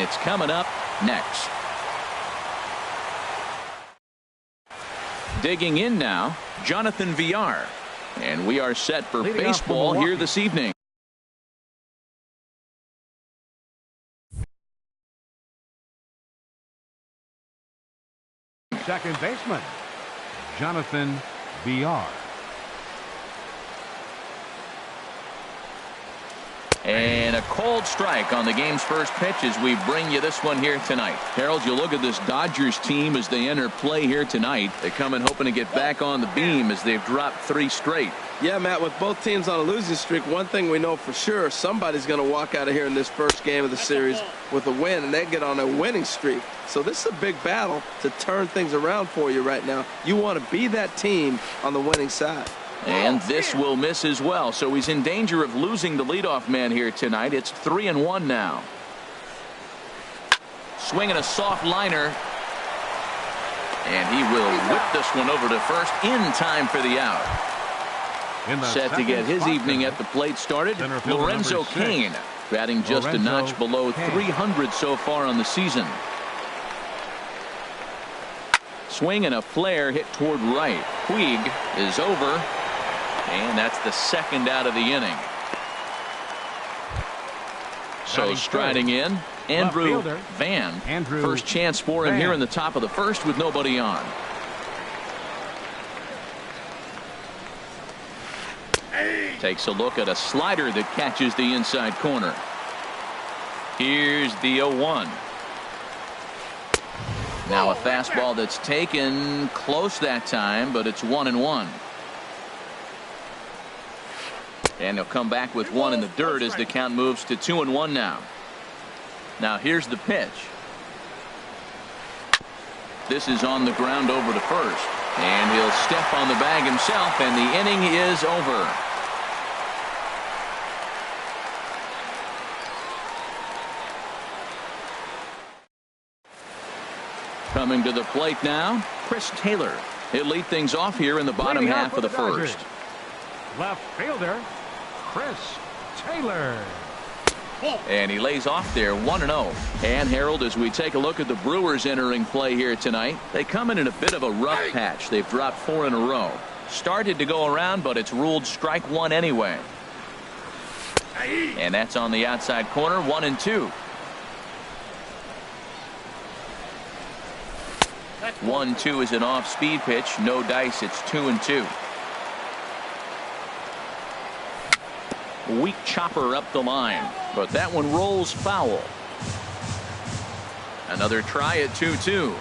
It's coming up next. Digging in now, Jonathan Villar. And we are set for baseball here this evening. Second baseman, Jonathan Villar. And a cold strike on the game's first pitch as we bring you this one here tonight. Harold, you look at this Dodgers team as they enter play here tonight. They come in hoping to get back on the beam as they've dropped 3 straight. Yeah, Matt, with both teams on a losing streak, one thing we know for sure, somebody's going to walk out of here in this first game of the series with a win, and they get on a winning streak. So this is a big battle to turn things around for you right now. You want to be that team on the winning side. And this will miss as well, so he's in danger of losing the leadoff man here tonight. It's 3-1 now. Swinging a soft liner, and he will whip this one over to first in time for the out. Set to get his evening at the plate started, Lorenzo Cain, batting just a notch below 300 so far on the season. Swing and a flare hit toward right. Puig is over. And that's the second out of the inning. So striding in, Andrew Van. First chance for him here in the top of the first with nobody on. Takes a look at a slider that catches the inside corner. Here's the 0-1. Now a fastball that's taken close that time, but it's 1-1. And he'll come back with one in the dirt as the count moves to 2-1 now. Now here's the pitch. This is on the ground over to first. And he'll step on the bag himself, and the inning is over. Coming to the plate now, Chris Taylor. He'll lead things off here in the bottom half of the first. Left fielder, Chris Taylor. And he lays off there 1-0. And Harold, as we take a look at the Brewers entering play here tonight, they come in a bit of a rough patch. They've dropped 4 in a row. Started to go around, but it's ruled strike 1 anyway. And that's on the outside corner, 1-2. 1-2 is an off-speed pitch. No dice. It's 2-2. Weak chopper up the line, but that one rolls foul. Another try at 2-2.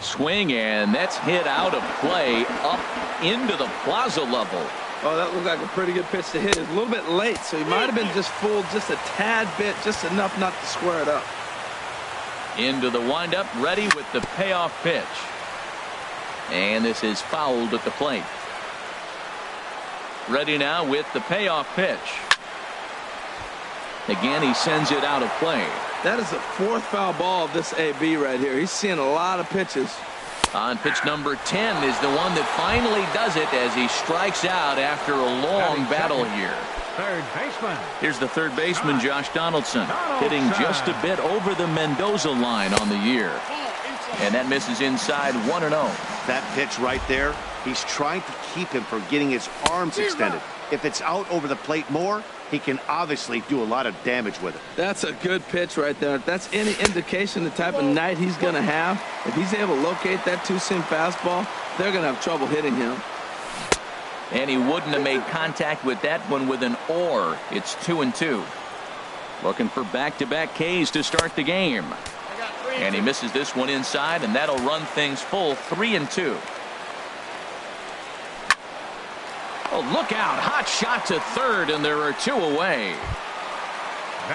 Swing, and that's hit out of play up into the plaza level. Oh, that looked like a pretty good pitch to hit. It was a little bit late, so he might have been just fooled just a tad bit, just enough not to square it up. Into the windup, ready with the payoff pitch. And this is fouled at the plate. Ready now with the payoff pitch. Again, he sends it out of play. That is the 4th foul ball of this AB right here. He's seeing a lot of pitches. On pitch number 10 is the one that finally does it as he strikes out after a long battle here. Third baseman. Here's the third baseman, Josh Donaldson, hitting just a bit over the Mendoza line on the year. And that misses inside 1-0. That pitch right there, he's trying to keep him from getting his arms extended. If it's out over the plate more, he can obviously do a lot of damage with it. That's a good pitch right there. If that's any indication the type of night he's going to have, if he's able to locate that 2-seam fastball, they're going to have trouble hitting him. And he wouldn't have made contact with that one with an or. It's 2-2. Looking for back-to-back Ks to start the game. And he misses this one inside, and that'll run things full 3-2. Oh, look out. Hot shot to third, and there are 2 away.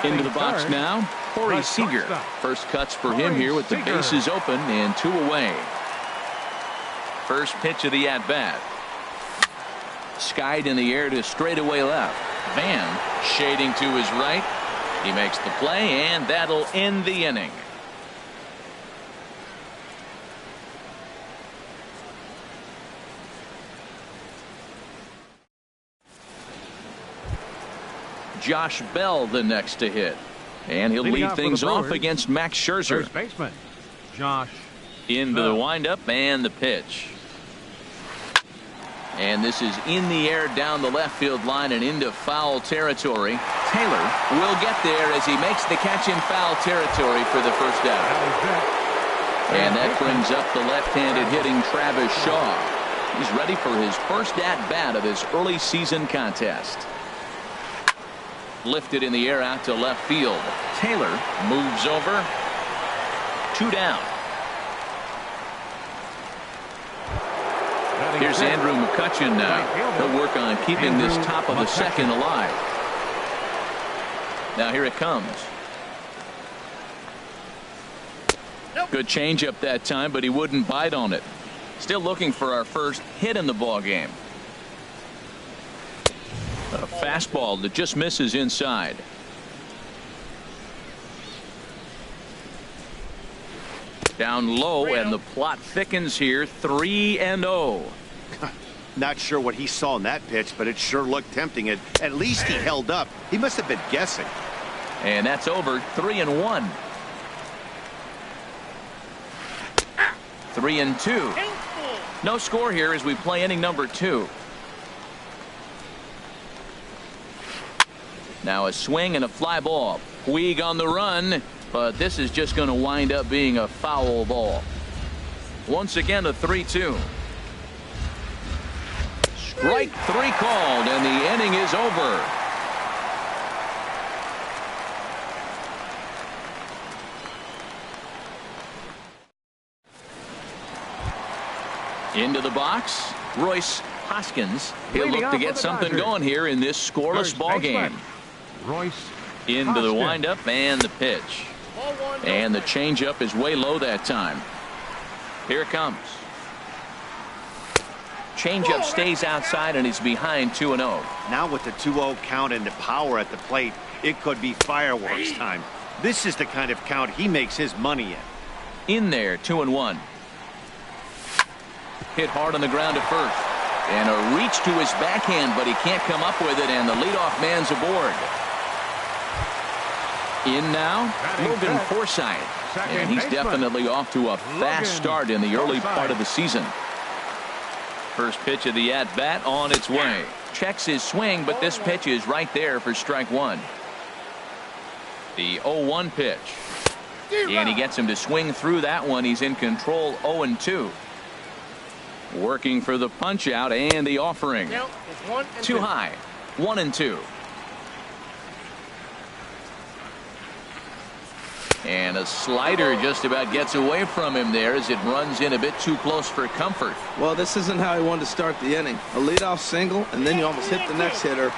Into the box now, Corey Seager. First cuts for him here with the bases open and 2 away. First pitch of the at-bat. Skied in the air to straightaway left. Van shading to his right. He makes the play, and that'll end the inning. Josh Bell the next to hit. And he'll Leading lead off for things the off Brewers, against Max Scherzer. First baseman, Josh. Into the windup and the pitch. And this is in the air down the left field line and into foul territory. Taylor will get there as he makes the catch in foul territory for the first out. And that brings up the left-handed hitting Travis Shaw. He's ready for his first at-bat of this early season contest. Lifted in the air out to left field. Taylor moves over. 2 down. Here's Andrew McCutchen now. He'll work on keeping this top of the second alive. Now here it comes. Good changeup that time, but he wouldn't bite on it. Still looking for our first hit in the ball game. A fastball that just misses inside. Down low, and the plot thickens here. 3-0. Not sure what he saw in that pitch, but it sure looked tempting. At least he held up. He must have been guessing. And that's over. 3-1. 3-2. No score here as we play inning number 2. Now a swing and a fly ball. Puig on the run, but this is just going to wind up being a foul ball. Once again, a 3-2. Strike 3 called, and the inning is over. Into the box, Royce Hoskins. He'll look to get something going here in this scoreless ball game. Royce into the windup and the pitch. And the changeup is way low that time. Here it comes. Changeup stays outside and he's behind 2-0. Now with the 2-0 count and the power at the plate, it could be fireworks time. This is the kind of count he makes his money in there. 2-1. Hit hard on the ground at first. And a reach to his backhand, but he can't come up with it, and the leadoff man's aboard. In now, Logan Forsythe. And he's definitely off to a fast start in the early part of the season. First pitch of the at-bat on its way. Checks his swing, but this pitch is right there for strike 1. The 0-1 pitch. And he gets him to swing through that one. He's in control. 0-2. Working for the punch out and the offering. Too high. 1-2. And a slider just about gets away from him there as it runs in a bit too close for comfort. Well, this isn't how he wanted to start the inning. A leadoff single, and then you almost hit the next hitter.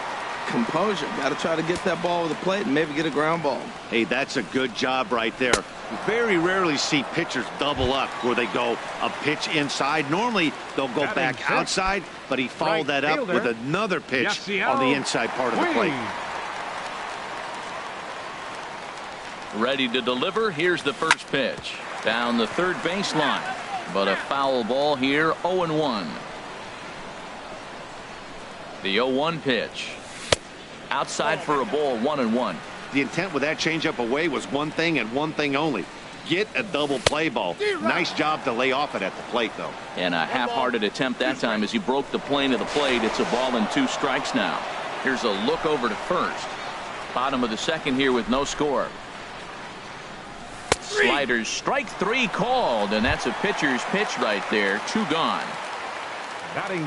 Composure. Got to try to get that ball with the plate and maybe get a ground ball. Hey, that's a good job right there. You very rarely see pitchers double up where they go a pitch inside. Normally, they'll go back outside, but he followed that up with another pitch on the inside part of the plate. Ready to deliver. Here's the first pitch. Down the third baseline. But a foul ball here. 0-1. The 0-1 pitch. Outside for a ball. 1-1. The intent with that changeup away was one thing and one thing only. Get a double play ball. Nice job to lay off it at the plate, though. And a half-hearted attempt that time as he broke the plane of the plate. It's a ball and 2 strikes now. Here's a look over to first. Bottom of the second here with no score. Sliders, strike 3 called, and that's a pitcher's pitch right there. 2 gone.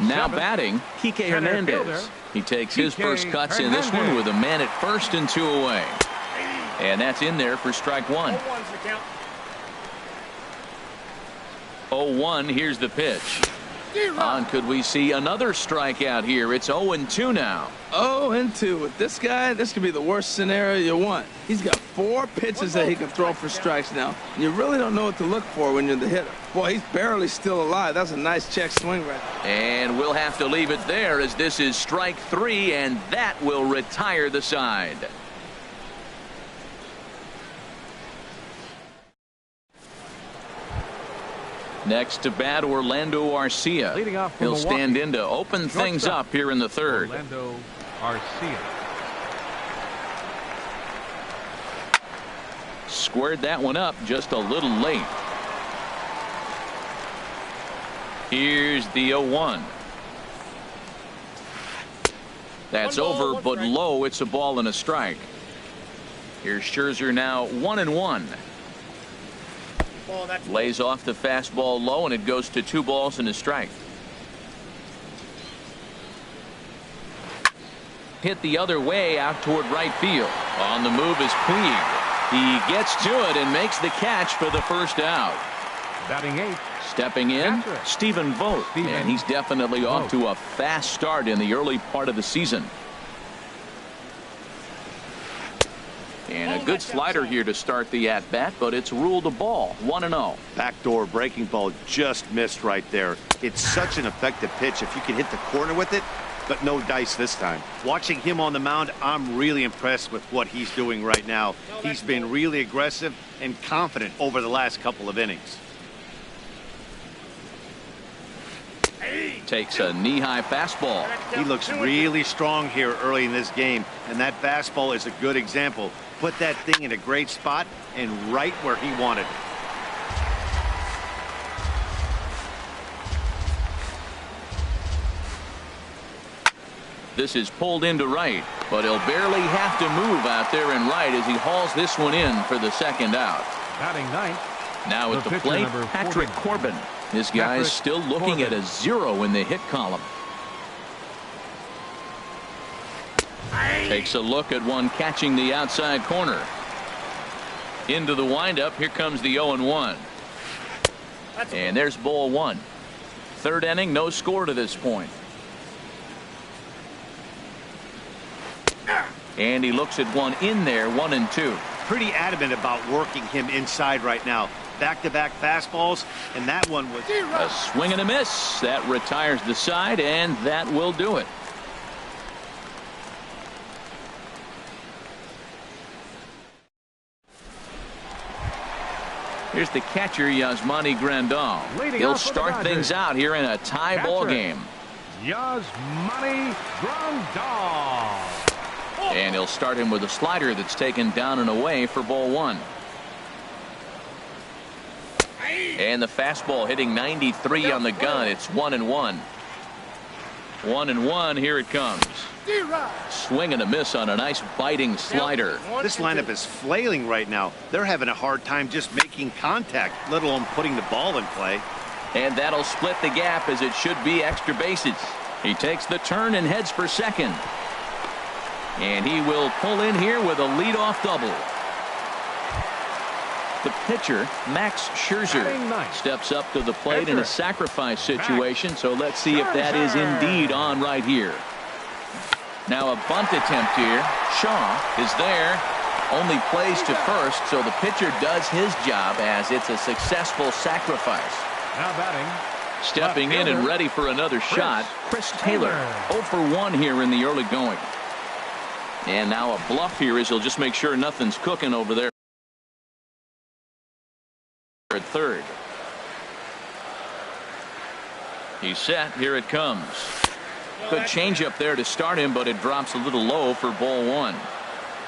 Now batting, Kike Hernandez. He takes his first cuts in this one with a man at first and 2 away. And that's in there for strike 1. 0-1. Here's the pitch. On, could we see another strikeout here? It's 0-2 now. 0-2 with this guy. This could be the worst scenario you want. He's got 4 pitches that he can throw for strikes now. You really don't know what to look for when you're the hitter. Boy, he's barely still alive. That's a nice check swing right there. And we'll have to leave it there as this is strike 3, and that will retire the side. Next to bat, Orlando Arcia. He'll stand in to open things up here in the third. Orlando Arcia. squared that one up just a little late. Here's the 0-1. That's over, but low. It's a ball and a strike. Here's Scherzer now 1-1. Lays off the fastball low, and it goes to 2 balls and a strike. Hit the other way out toward right field. On the move is Puig. He gets to it and makes the catch for the first out. Batting 8. Stepping in, Stephen Vogt, and he's definitely off to a fast start in the early part of the season. And a good slider here to start the at-bat, but it's ruled a ball. 1-0. Backdoor breaking ball just missed right there. It's such an effective pitch if you can hit the corner with it, but no dice this time. Watching him on the mound, I'm really impressed with what he's doing right now. He's been really aggressive and confident over the last couple of innings. Takes a knee-high fastball. He looks really strong here early in this game, and that fastball is a good example. Put that thing in a great spot and right where he wanted it. This is pulled into right, but he'll barely have to move out there in right as he hauls this one in for the second out. Batting 9. Now at the plate, Patrick Corbin. This guy's still looking at a 0 in the hit column. Takes a look at one catching the outside corner. Into the windup. Here comes the 0-1. And there's ball 1. Third inning, no score to this point. And he looks at one in there, 1-2. Pretty adamant about working him inside right now. Back-to-back fastballs, and that one was a swing and a miss. That retires the side, and that will do it. Here's the catcher, Yasmani Grandal. He'll start things out here in a tie ball game. Yasmani Grandal. And he'll start him with a slider that's taken down and away for ball 1. And the fastball hitting 93 on the gun. It's 1-1. 1-1. Here it comes. Swing and a miss on a nice biting slider. This lineup is flailing right now. They're having a hard time just making contact, let alone putting the ball in play. And that'll split the gap as it should be extra bases. He takes the turn and heads for second. And he will pull in here with a leadoff double. The pitcher, Max Scherzer, steps up to the plate in a sacrifice situation, so let's see if that is indeed on right here. Now a bunt attempt here. Shaw is there. Only plays to first, so the pitcher does his job as it's a successful sacrifice. Now batting. Stepping in and ready for another shot, Chris Taylor. 0 for 1 here in the early going. And now a bluff here as he'll just make sure nothing's cooking over there at third. He's set. Here it comes. Good change up there to start him, but it drops a little low for ball 1.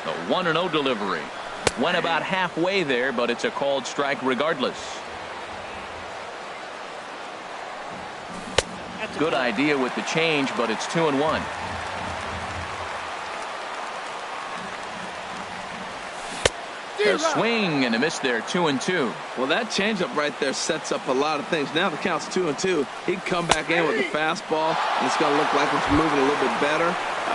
The 1-0 delivery. Went about halfway there, but it's a called strike regardless. Good idea with the change, but it's 2-1. A swing and a miss there, 2-2. Well, that changeup right there sets up a lot of things. Now the count's 2-2. He can come back in with the fastball, and it's going to look like it's moving a little bit better.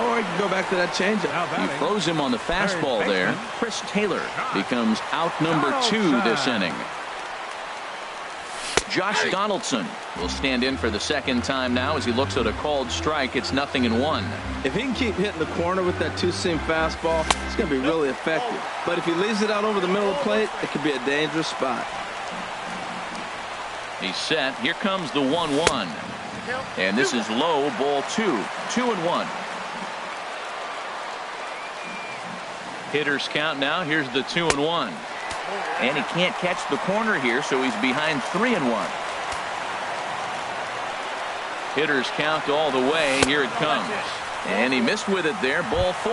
Or he can go back to that changeup. He froze him on the fastball there. Chris Taylor becomes out number 2 this inning. Josh Donaldson will stand in for the second time now as he looks at a called strike. It's 0-1. If he can keep hitting the corner with that two-seam fastball, it's going to be really effective. But if he leaves it out over the middle of the plate, it could be a dangerous spot. He's set. Here comes the 1-1. And this is low, ball 2. 2-1. Hitters count now. Here's the 2-1. And he can't catch the corner here, so he's behind 3-1. Hitters count all the way. Here it comes. And he missed with it there. Ball 4.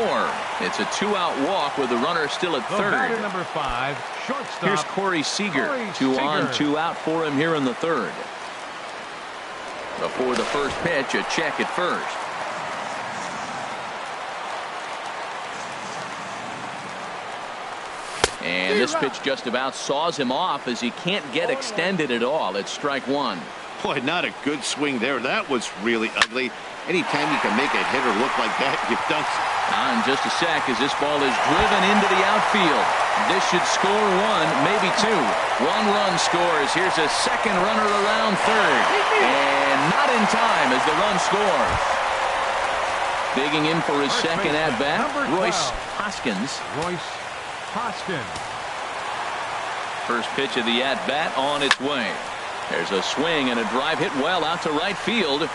It's a 2-out walk with the runner still at third. Batter number 5, shortstop. Here's Corey Seager. 2 on, 2 out for him here in the third. Before the first pitch, a check at first. And this pitch just about saws him off as he can't get extended at all. It's strike 1. Boy, not a good swing there. That was really ugly. Anytime you can make a hitter look like that, you've done so. In just a sec as this ball is driven into the outfield. This should score 1, maybe 2. 1 run scores. Here's a second runner around third. And not in time as the run scores. Digging in for his second at-bat, Royce Hoskins. Royce Hoskins. First pitch of the at-bat on its way. There's a swing and a drive hit well out to right field.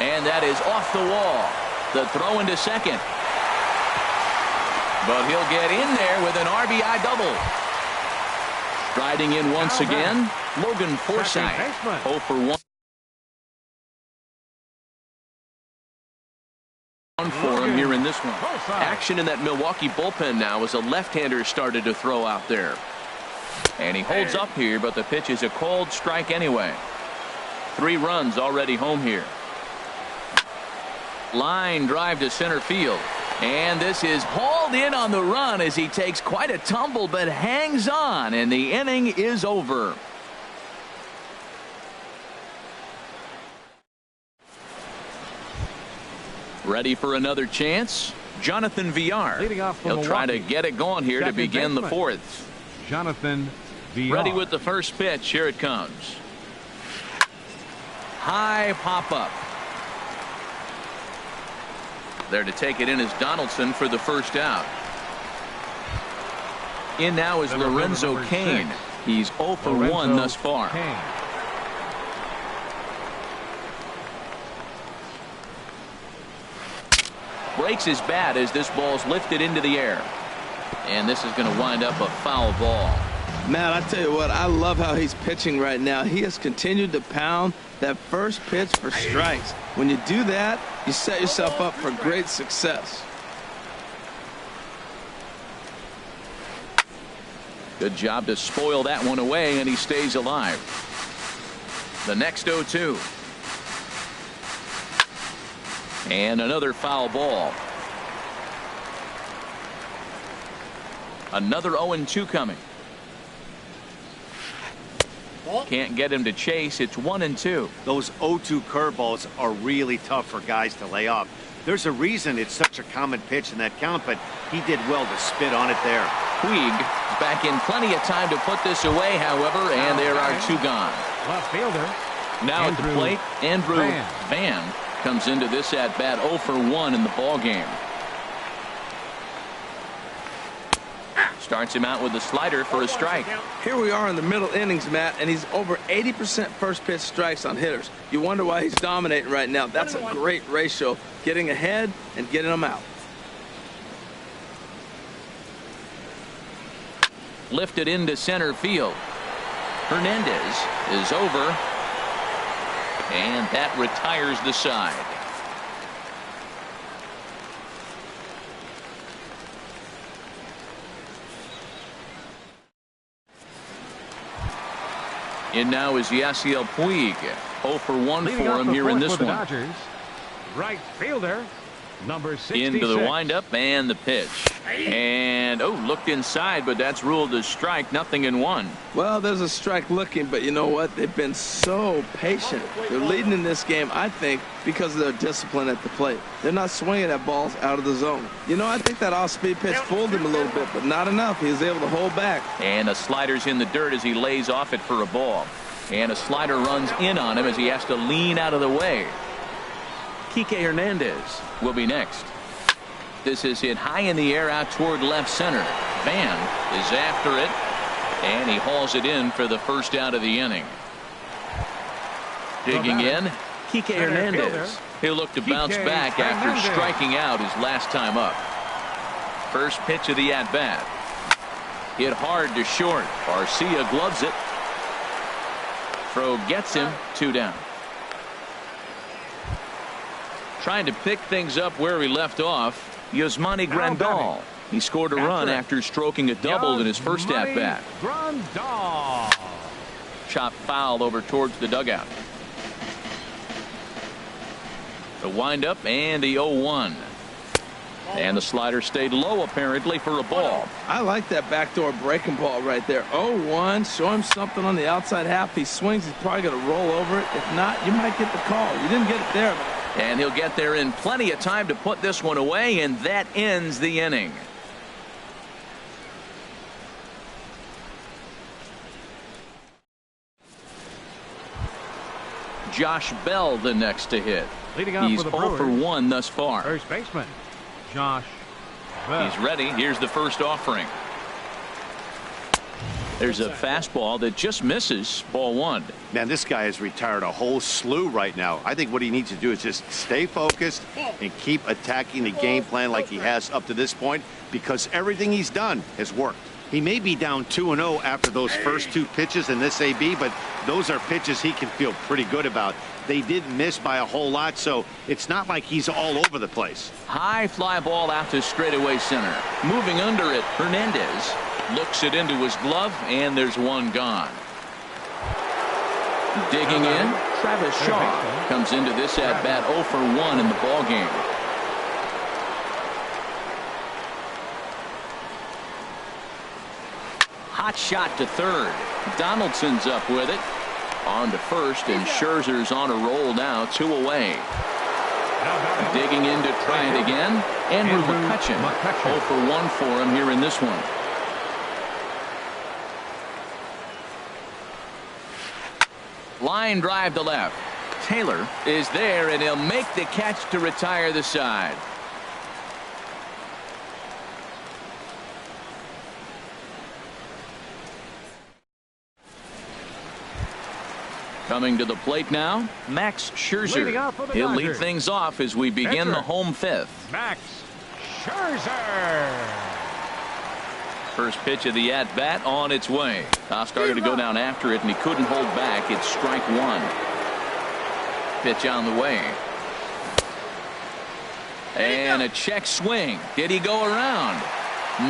And that is off the wall. The throw into second. But he'll get in there with an RBI double. Striding in once again, Logan Forsythe. 0 for 1 for him here in this one. Action in that Milwaukee bullpen now as a left-hander started to throw out there. And he holds up here, but the pitch is a cold strike anyway. 3 runs already home here. Line drive to center field. And this is hauled in on the run as he takes quite a tumble but hangs on, and the inning is over. Ready for another chance? Jonathan Villar. He'll try to get it going here to begin the 4th. Jonathan Villar. Ready with the first pitch. Here it comes. High pop-up. There to take it in is Donaldson for the first out. In now is Lorenzo Cain. He's 0 for 1 thus far. Breaks his bat as this ball's lifted into the air. And this is going to wind up a foul ball. Matt, I tell you what, I love how he's pitching right now. He has continued to pound that first pitch for strikes. When you do that, you set yourself up for great success. Good job to spoil that one away, and he stays alive. The next 0-2. And another foul ball. Another 0-2 coming. Can't get him to chase. It's 1-2. Those 0-2 curveballs are really tough for guys to lay off. There's a reason it's such a common pitch in that count, but he did well to spit on it there. Puig is back in plenty of time to put this away, however, and there are 2 gone. Left fielder. Now at the plate, Andrew Van comes into this at bat 0 for 1 in the ball game. Starts him out with a slider for a strike. Here we are in the middle innings, Matt, and he's over 80% first pitch strikes on hitters. You wonder why he's dominating right now. That's a great ratio, getting ahead and getting them out. Lifted into center field. Hernandez is over, and that retires the side. In now is Yasiel Puig. 0 for 1 for him here in this one. Dodgers, right fielder, number 66. Into the windup and the pitch. And, looked inside, but that's ruled a strike. 0-1. Well, there's a strike looking, but you know what? They've been so patient. They're leading in this game, I think, because of their discipline at the plate. They're not swinging at balls out of the zone. You know, I think that off-speed pitch fooled him a little bit, but not enough. He was able to hold back. And a slider's in the dirt as he lays off it for a ball. And a slider runs in on him as he has to lean out of the way. Kike Hernandez will be next. This is hit high in the air out toward left center. Van is after it, and he hauls it in for the first out of the inning. Digging in, Kike Hernandez. He'll look to bounce back after striking out his last time up. First pitch of the at-bat. Hit hard to short. Garcia gloves it. Throw gets him. 2 down. Trying to pick things up where we left off, Yasmani Grandal. He scored a run after stroking a double in his first at-bat. Chop foul over towards the dugout. The windup and the 0-1. And the slider stayed low apparently for a ball. I like that backdoor breaking ball right there. 0-1. Show him something on the outside half. He swings. He's probably going to roll over it. If not, you might get the call. You didn't get it there. And he'll get there in plenty of time to put this one away, and that ends the inning. Josh Bell the next to hit. Leading off He's for the 0 for 1 thus far. First baseman, Josh Bell. He's ready. Here's the first offering. There's a fastball that just misses. Ball 1. Man, this guy has retired a whole slew right now. I think what he needs to do is just stay focused and keep attacking the game plan like he has up to this point, because everything he's done has worked. He may be down 2-0 after those first 2 pitches in this AB, but those are pitches he can feel pretty good about. They didn't miss by a whole lot, so it's not like he's all over the place. High fly ball out to straightaway center. Moving under it, Hernandez looks it into his glove, and there's one gone. Digging in, Travis Shaw comes into this at-bat 0 for 1 in the ballgame. Hot shot to third. Donaldson's up with it. On to first, and Scherzer's on a roll now, 2 away. Digging in to try it again. Andrew McCutchen. 0 for 1 for him here in this one. Line drive to left. Taylor is there, and he'll make the catch to retire the side. Coming to the plate now, Max Scherzer. He'll lead things off as we begin the home 5th. Max Scherzer. First pitch of the at-bat on its way. Started to go down after it, and he couldn't hold back. It's strike 1. Pitch on the way. And a check swing. Did he go around?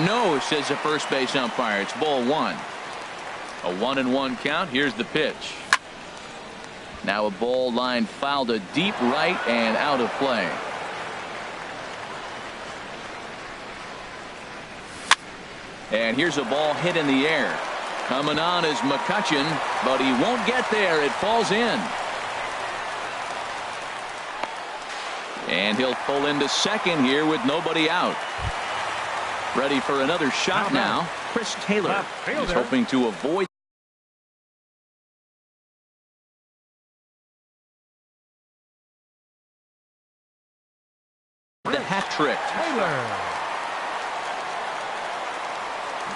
No, says the first base umpire. It's ball 1. A 1-1 count. Here's the pitch. Now a ball line fouled to deep right and out of play. And here's a ball hit in the air. Coming on is McCutchen, but he won't get there. It falls in. And he'll pull into second here with nobody out. Ready for another shot now. Chris Taylor is hoping to avoid the hat trick.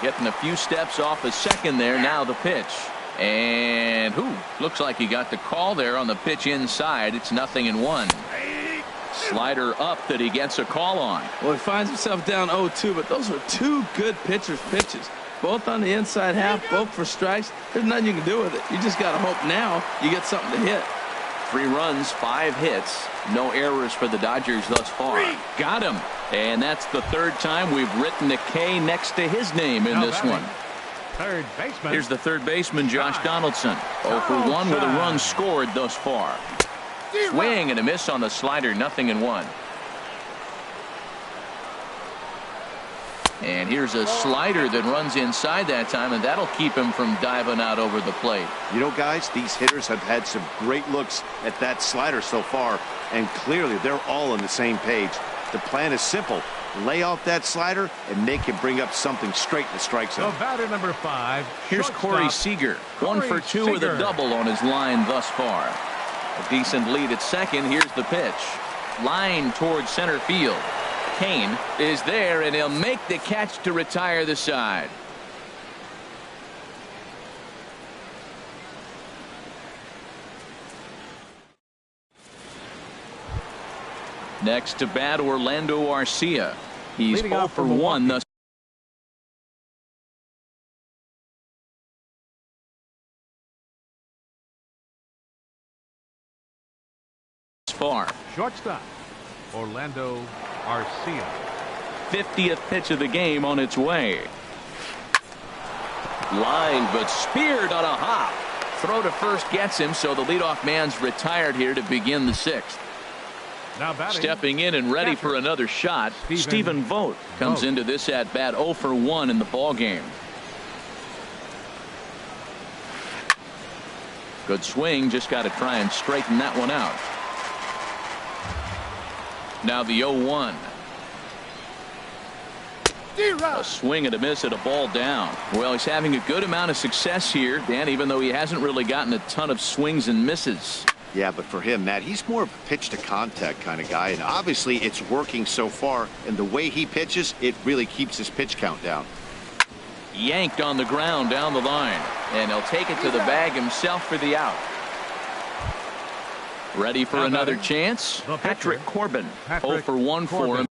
Getting a few steps off the second there. Now the pitch. And looks like he got the call there on the pitch inside. It's 0-1. Slider up that he gets a call on. Well, he finds himself down 0-2, but those were 2 good pitchers' pitches. Both on the inside half, both for strikes. There's nothing you can do with it. You just got to hope now you get something to hit. 3 runs, 5 hits. No errors for the Dodgers thus far. Got him. And that's the 3rd time we've written a K next to his name in this one. Third baseman. Here's the 3rd baseman, Josh Donaldson. 0 for 1 with a run scored thus far. Swing and a miss on the slider. 0-1. And here's a slider that runs inside that time, and that'll keep him from diving out over the plate. You know, guys, these hitters have had some great looks at that slider so far, and clearly they're all on the same page. The plan is simple. Lay off that slider and make him bring up something straight in the strike zone. So batter number 5. Here's Corey Seager. 1 for 2 with a double on his line thus far. A decent lead at second. Here's the pitch. Line towards center field. Kane is there, and he'll make the catch to retire the side. Next to bat, Orlando Arcia. He's 0 for 1 thus far. Shortstop, Orlando Arcia. 50th pitch of the game on its way. Line, but speared on a hop. Throw to first gets him, so the leadoff man's retired here to begin the 6th. Now batting, stepping in and ready for another shot, Stephen Vogt comes into this at bat 0 for 1 in the ball game. Good swing, just got to try and straighten that one out. Now the 0-1. A swing and a miss at a ball down. Well, he's having a good amount of success here, Dan, even though he hasn't really gotten a ton of swings and misses. Yeah, but for him, Matt, he's more of a pitch to contact kind of guy, and obviously it's working so far, and the way he pitches, it really keeps his pitch count down. Yanked on the ground down the line, and he'll take it to the bag himself for the out. Ready for another chance? Patrick Corbin. 0 for 1 for him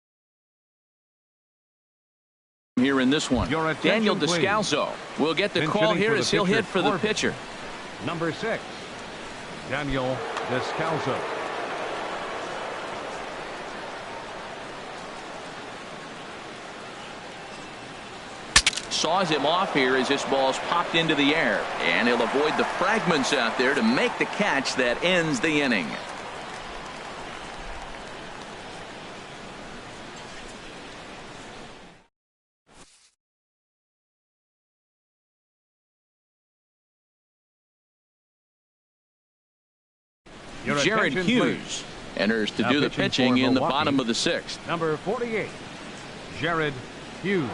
here in this one. Daniel Descalso will get the call here as he'll hit for the pitcher. Number 6, Daniel Descalso. Saws him off here as this ball's popped into the air, and he'll avoid the fragments out there to make the catch that ends the inning. Jared Hughes enters to do the pitching in the bottom of the 6th. Number 48, Jared Hughes.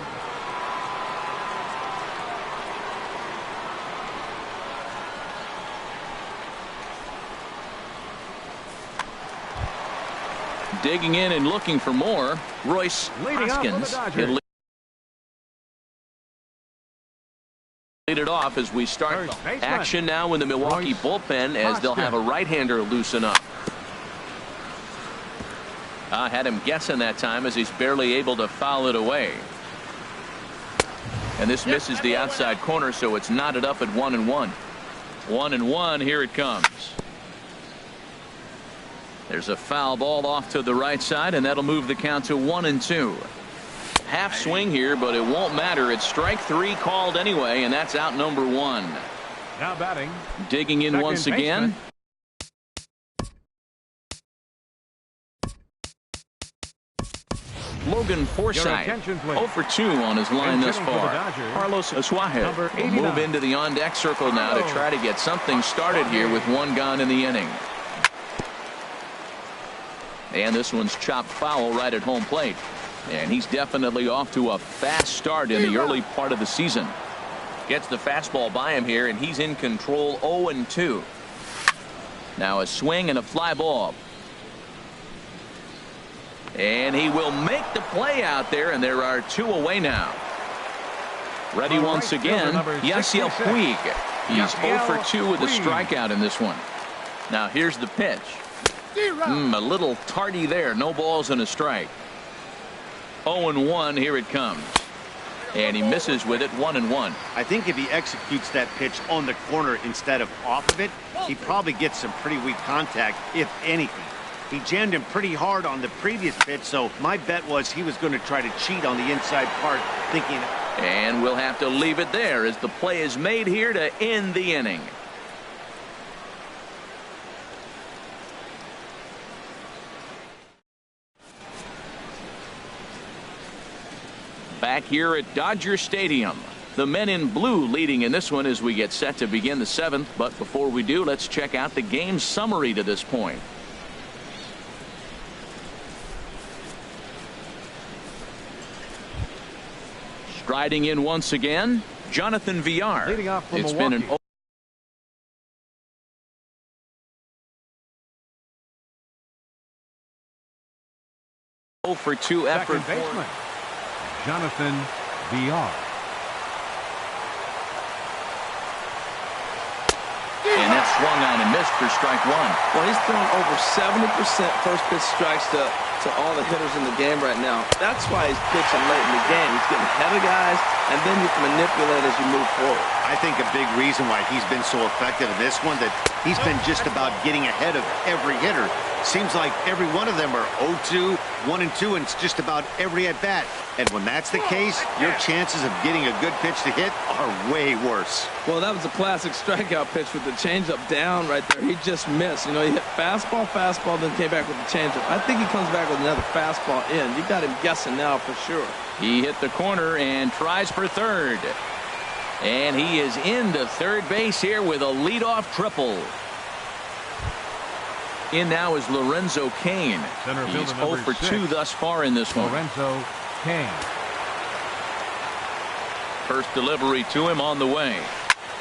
Digging in and looking for more, Royce Hoskins. He'll lead it off as we start action now in the Milwaukee bullpen, as they'll have a right-hander loosen up. I had him guessing that time as he's barely able to foul it away. And this misses the outside corner, so it's knotted up at 1-1. 1-1, here it comes. There's a foul ball off to the right side, and that'll move the count to 1-2. Half swing here, but it won't matter. It's strike 3 called anyway, and that's out number 1. Now batting. Digging in once again. Logan Forsythe, 0 for 2 on his line thus far. Carlos Asuaje will move into the on-deck circle now to try to get something started here with 1 gone in the inning. And this one's chopped foul right at home plate. And he's definitely off to a fast start in the early part of the season. Gets the fastball by him here, and he's in control 0-2. Now a swing and a fly ball. And he will make the play out there, and there are 2 away now. Ready once again, Yasiel Puig. He's 0 for 2 with a strikeout in this one. Now here's the pitch. A little tardy there. No balls and a strike. 0-1, here it comes. And he misses with it, 1-1. I think if he executes that pitch on the corner instead of off of it, he probably gets some pretty weak contact, if anything. He jammed him pretty hard on the previous pitch, so my bet was he was going to try to cheat on the inside part, thinking. And we'll have to leave it there as the play is made here to end the inning. Back here at Dodger Stadium, the men in blue leading in this one as we get set to begin the 7th. But before we do, let's check out the game summary to this point. Striding in once again, Jonathan Villar. Leading off from it's been an 0 for 2 effort. Jonathan Villar. And that's swung on and missed for strike one. Well, he's thrown over 70% first pitch strikes to all the hitters in the game right now. That's why he's pitching late in the game. He's getting ahead of guys, and then you can manipulate as you move forward. I think a big reason why he's been so effective in this one, that he's been just about getting ahead of every hitter. Seems like every one of them are 0-2, 1-2, and it's just about every at-bat. And when that's the case, your chances of getting a good pitch to hit are way worse. Well, that was a classic strikeout pitch with the changeup down right there. He just missed. You know, he hit fastball, then came back with the changeup. I think he comes back with another fastball in. You got him guessing now for sure. He hit the corner and tries for third. And he is into third base here with a leadoff triple. In now is Lorenzo Cain. He's 0 for 2 thus far in this one. Lorenzo Cain. First delivery to him on the way.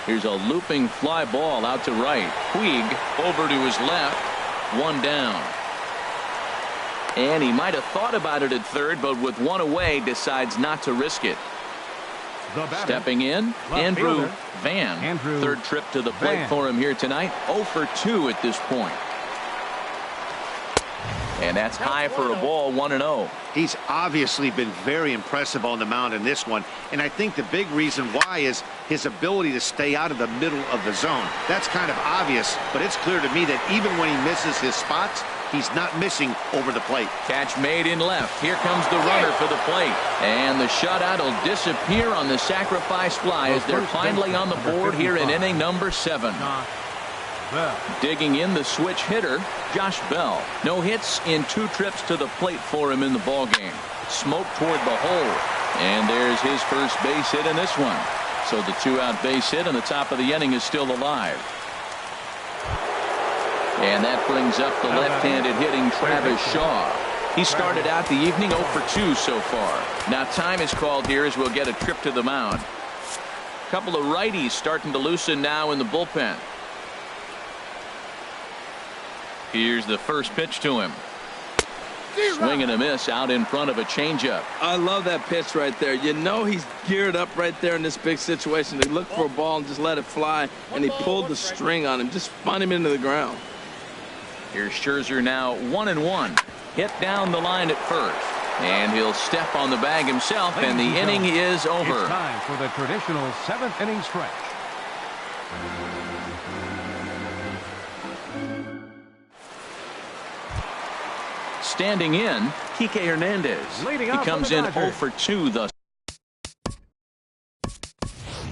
Here's a looping fly ball out to right. Puig over to his left. One down. And he might have thought about it at third, but with one away, decides not to risk it. Stepping in, Andrew Van. Third trip to the plate for him here tonight. 0 for 2 at this point. And that's high for a ball, 1-0. He's obviously been very impressive on the mound in this one, and I think the big reason why is his ability to stay out of the middle of the zone. That's kind of obvious, but it's clear to me that even when he misses his spots, he's not missing over the plate. Catch made in left. Here comes the runner for the plate. And the shutout will disappear on the sacrifice fly as they're finally on the board here in inning number 7. Digging in the switch hitter, Josh Bell. No hits in 2 trips to the plate for him in the ballgame. Smoke toward the hole. And there's his first base hit in this one. So the 2-out base hit on the top of the inning is still alive. And that brings up the left-handed hitting Travis Shaw. He started out the evening 0 for 2 so far. Now time is called here as we'll get a trip to the mound. A couple of righties starting to loosen now in the bullpen. Here's the first pitch to him. Swing and a miss out in front of a changeup. I love that pitch right there. You know he's geared up right there in this big situation. He looked for a ball and just let it fly, and he pulled the string on him. Just spun him into the ground. Here's Scherzer now 1-1. Hit down the line at first. And he'll step on the bag himself, and the inning is over. It's time for the traditional 7th inning stretch. Standing in, Kike Hernandez. He comes in 0 for 2 thus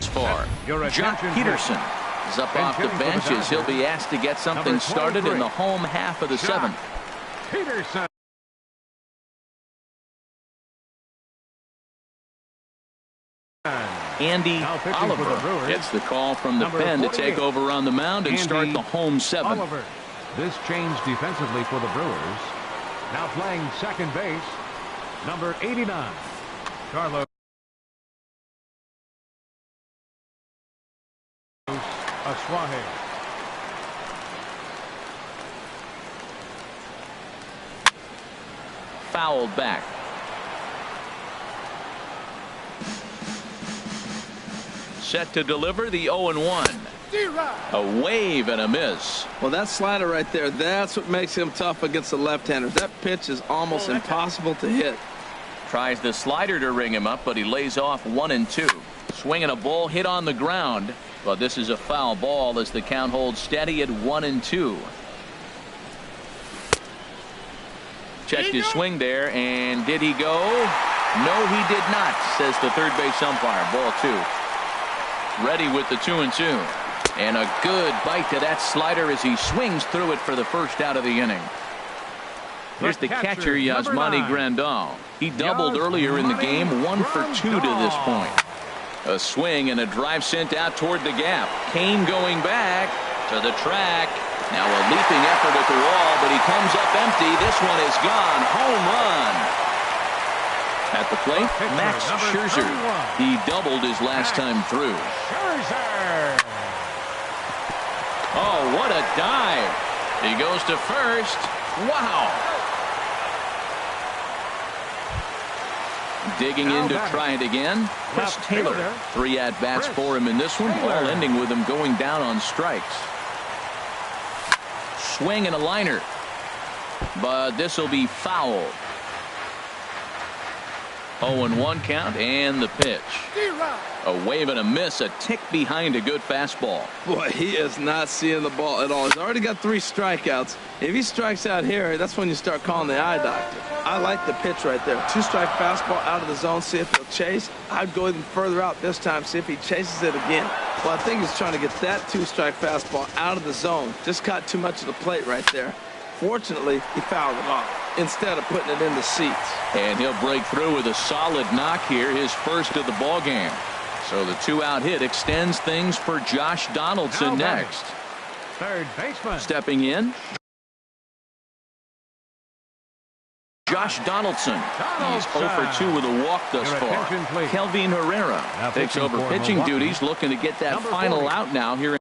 far. Jock Peterson is up off the bench as he'll be asked to get something started in the home half of the 7th. Peterson. Andy Oliver gets the call from the pen to take over on the mound and start the home 7th. Oliver. This change defensively for the Brewers. Now playing second base, number 89, Carlos Asuaje. Fouled back. Set to deliver the 0-1. A wave and a miss. Well, that slider right there, that's what makes him tough against the left-handers. That pitch is almost impossible to hit. Tries the slider to ring him up, but he lays off 1-2. Swinging a ball hit on the ground, but this is a foul ball as the count holds steady at 1-2. Checked his swing there, and did he go? No, he did not, says the third base umpire. Ball 2. Ready with the 2-2. And a good bite to that slider as he swings through it for the first out of the inning. Here's the catcher, Yasmani Grandal. He doubled earlier in the game, 1 for 2 to this point. A swing and a drive sent out toward the gap. Cain going back to the track. Now a leaping effort at the wall, but he comes up empty. This one is gone. Home run. At the plate, Max Scherzer. He doubled his last time through. Oh, what a dive. He goes to first. Wow. Digging in to try it again. Chris Taylor. 3 at-bats for him in this one, all ending with him going down on strikes. swing and a liner. But this will be foul. 0-1 count and the pitch. A wave and a miss, a tick behind a good fastball. Boy, he is not seeing the ball at all. He's already got 3 strikeouts. If he strikes out here, that's when you start calling the eye doctor. I like the pitch right there. 2-strike fastball out of the zone, see if he'll chase. I'd go even further out this time, see if he chases it again. Well, I think he's trying to get that 2-strike fastball out of the zone. Just caught too much of the plate right there. Fortunately, he fouled it off instead of putting it in the seats. And he'll break through with a solid knock here, his first of the ball game. So the 2-out hit extends things for Josh Donaldson next. Third baseman. Stepping in, Josh Donaldson. He's 0 for 2 with a walk thus far. Kelvin Herrera takes over pitching duties, looking to get that final out now here.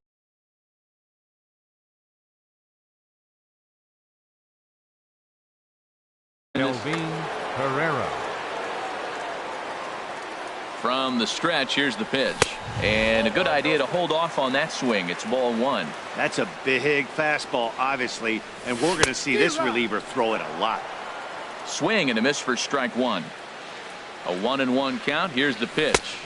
Kelvin Herrera. From the stretch, here's the pitch. And a good idea to hold off on that swing. It's ball 1. That's a big fastball, obviously, and we're going to see this reliever throw it a lot. Swing and a miss for strike 1. A 1-1 count. Here's the pitch.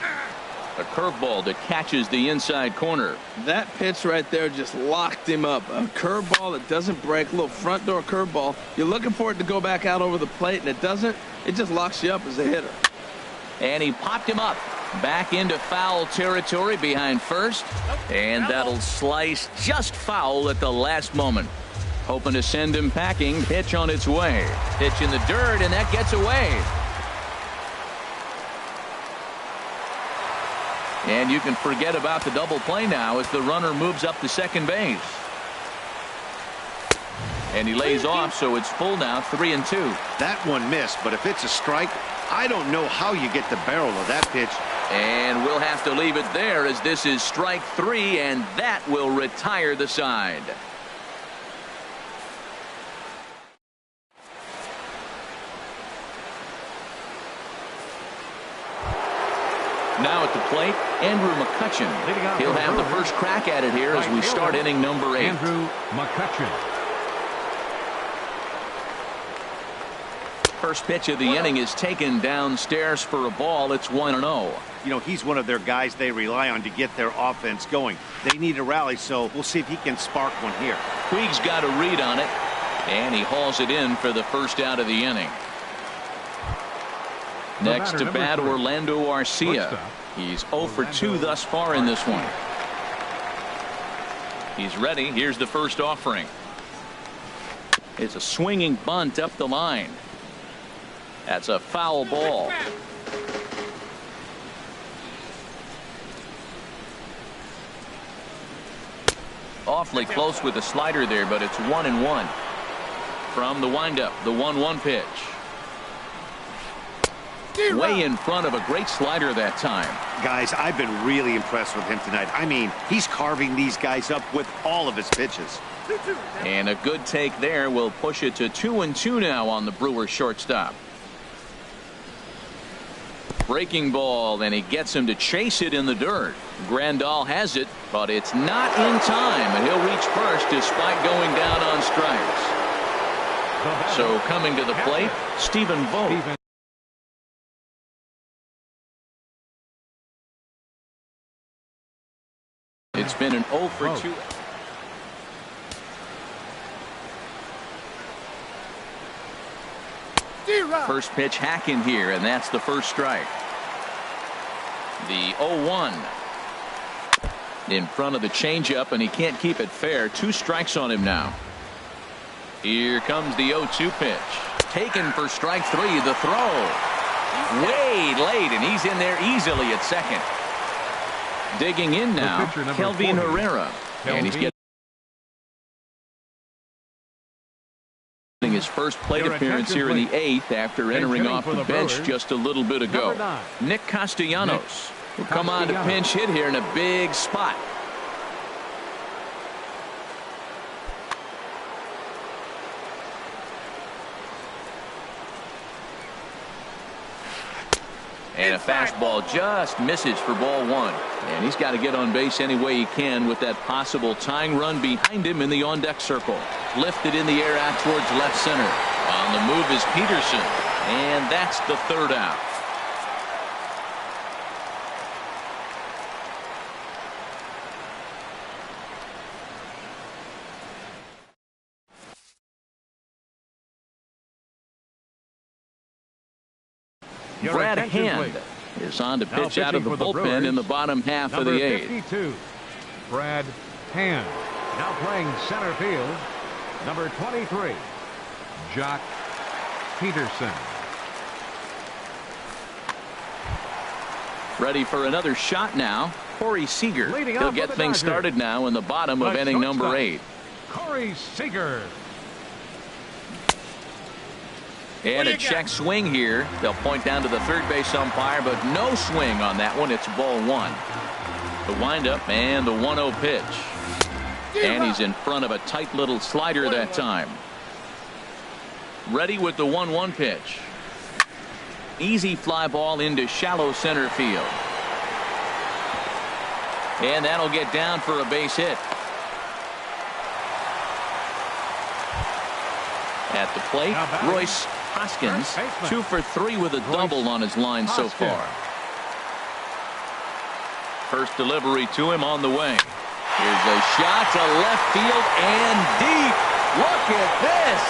A curveball that catches the inside corner. That pitch right there just locked him up. A curveball that doesn't break, a little front door curveball. You're looking for it to go back out over the plate, and it doesn't. It just locks you up as a hitter. And he popped him up. Back into foul territory behind first. And that'll slice just foul at the last moment. Hoping to send him packing. Pitch on its way. Pitch in the dirt, and that gets away. And you can forget about the double play now as the runner moves up to second base. And he lays off, so it's full now, 3-2. That one missed, but if it's a strike, I don't know how you get the barrel of that pitch. And we'll have to leave it there as this is strike 3, and that will retire the side. Now at the plate, Andrew McCutchen. He'll have the first crack at it here as we start inning number 8. Andrew McCutchen. First pitch of the inning is taken downstairs for a ball. It's 1-0. You know, he's one of their guys they rely on to get their offense going. They need a rally, so we'll see if he can spark one here. Puig's got a read on it, and he hauls it in for the first out of the inning. Next to bat, Orlando Arcia. He's 0 for 2 thus far in this one. He's ready. Here's the first offering. It's a swinging bunt up the line. That's a foul ball. Awfully close with the slider there, but it's 1-1. From the windup, the 1-1 pitch. Way in front of a great slider that time. Guys, I've been really impressed with him tonight. I mean, he's carving these guys up with all of his pitches. And a good take there will push it to 2-2 now on the Brewers shortstop. Breaking ball, and he gets him to chase it in the dirt. Grandal has it, but it's not in time, and he'll reach first despite going down on strikes. So coming to the plate, Stephen Vogt. It's been an 0 for 2. First pitch hacking here, and that's the first strike. The 0-1 in front of the changeup, and he can't keep it fair. 2 strikes on him now. Here comes the 0-2 pitch. Taken for strike 3. The throw. Way late, and he's in there easily at second. Digging in now, Kelvin Herrera. And he's getting his first plate appearance here in the 8th after entering off the bench just a little bit ago. Nick Castellanos will come on to pinch hit here in a big spot. And a fastball just misses for ball one. And he's got to get on base any way he can with that possible tying run behind him in the on-deck circle. Lifted in the air out towards left center. On the move is Peterson. And that's the third out. Brad Hand is on to pitch out of the bullpen in the bottom half of the eighth. 52, Brad Hand. Now playing center field, number 23, Jock Peterson. Ready for another shot now. Corey Seager. He'll get things started now in the bottom of inning number 8. Corey Seager. And a check swing here. They'll point down to the third base umpire, but no swing on that one. It's ball one. The windup and the 1-0 pitch. And he's in front of a tight little slider that time. Ready with the 1-1 pitch. Easy fly ball into shallow center field. And that'll get down for a base hit. At the plate, Royce Hoskins, 2 for 3 with a double on his line so far. First delivery to him on the way. Here's a shot to left field and deep. Look at this.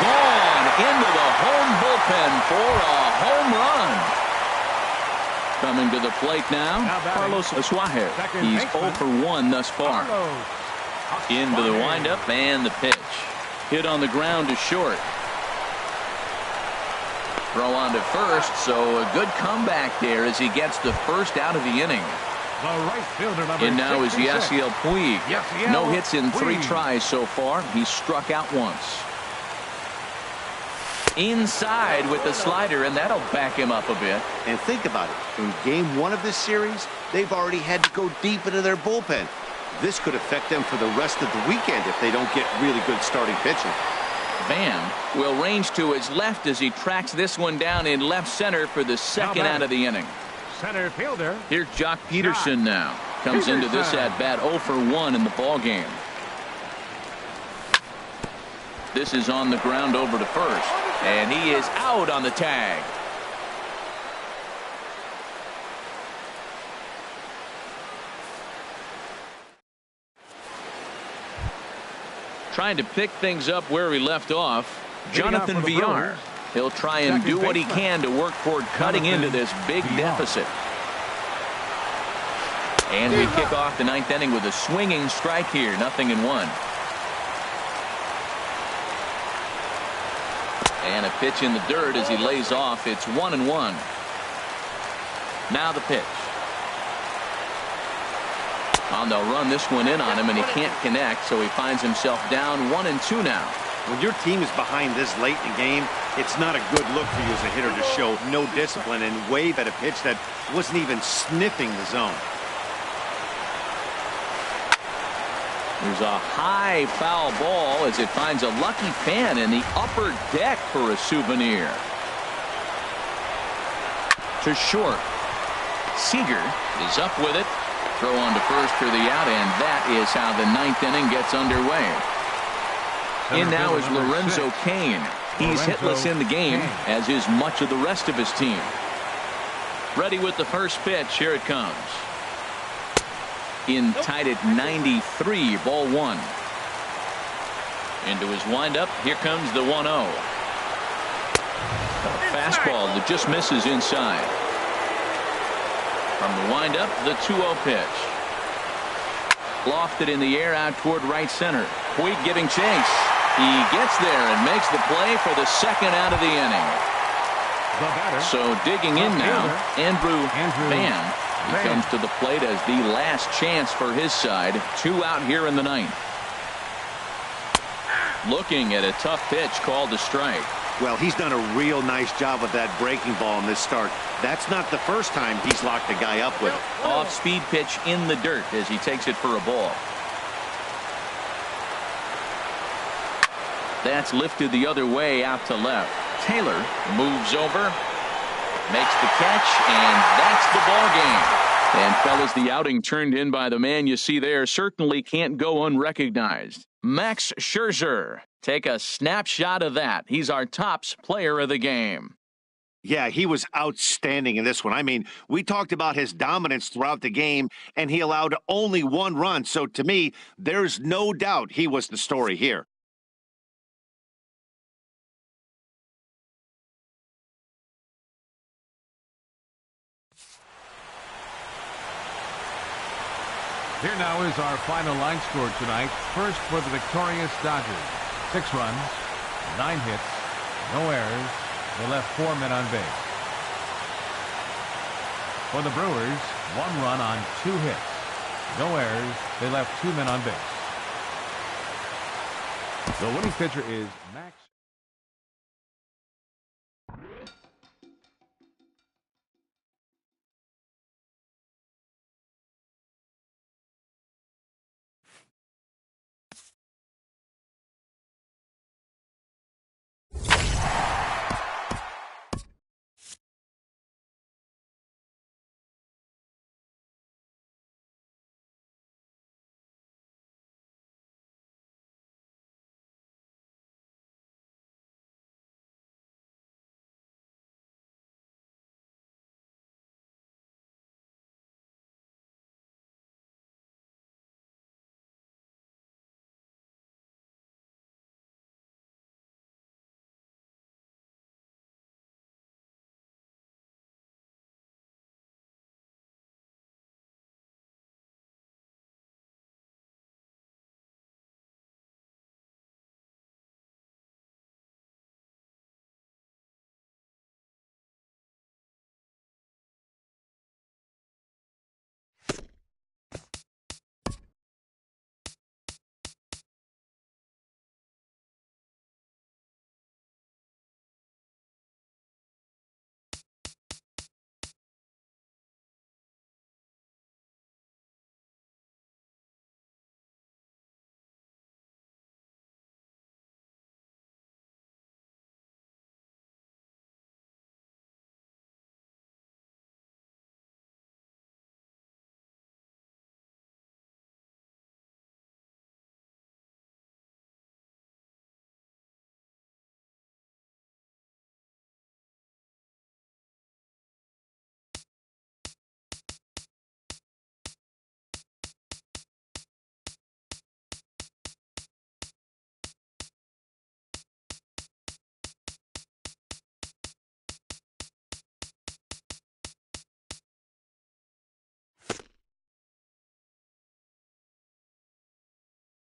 Gone into the home bullpen for a home run. Coming to the plate now, Carlos Suarez. He's 0 for 1 thus far. Into the windup and the pitch. Hit on the ground to short. Throw on to first, so a good comeback there as he gets the first out of the inning. And now is Yasiel Puig. No hits in 3 tries so far. He's struck out once. Inside with the slider, and that'll back him up a bit. And think about it. In game 1 of this series, they've already had to go deep into their bullpen. This could affect them for the rest of the weekend if they don't get really good starting pitching. Van will range to his left as he tracks this one down in left center for the second out of the inning. Center fielder. Here's Jock Peterson now. Comes into this at bat 0 for 1 in the ball game. This is on the ground over to first, and he is out on the tag. Trying to pick things up where he left off, Jonathan Villar. He'll try and do what he can to work toward cutting into this big deficit. And we kick off the 9th inning with a swinging strike here, 0-1. And a pitch in the dirt as he lays off. It's 1-1. Now the pitch. And they'll run this one in on him, and he can't connect, so he finds himself down 1-2 now. When your team is behind this late in the game, it's not a good look for you as a hitter to show no discipline and wave at a pitch that wasn't even sniffing the zone. There's a high foul ball as it finds a lucky fan in the upper deck for a souvenir. To short. Seager is up with it. Throw on to first for the out, and that is how the 9th inning gets underway. In now is Lorenzo Cain. He's hitless in the game, as is much of the rest of his team. Ready with the first pitch. Here it comes. In tight at 93, ball 1. Into his windup. Here comes the 1-0. A fastball that just misses inside. From the windup, the 2-0 pitch. Lofted in the air out toward right center. Puig giving chase. He gets there and makes the play for the second out of the inning. So digging in now, Andrew Van. He comes to the plate as the last chance for his side. 2 out here in the 9th. Looking at a tough pitch called a strike. Well, he's done a real nice job with that breaking ball in this start. That's not the first time he's locked a guy up with it. Off-speed pitch in the dirt as he takes it for a ball. That's lifted the other way out to left. Taylor moves over. Makes the catch, and that's the ball game. And, fellas, the outing turned in by the man you see there certainly can't go unrecognized. Max Scherzer. Take a snapshot of that. He's our tops player of the game. Yeah, he was outstanding in this one. I mean, we talked about his dominance throughout the game, and he allowed only one run. So, to me, there's no doubt he was the story here. Here now is our final line score tonight. First for the victorious Dodgers. 6 runs, 9 hits, no errors. They left 4 men on base. For the Brewers, 1 run on 2 hits. No errors. They left 2 men on base. The winning pitcher is Max.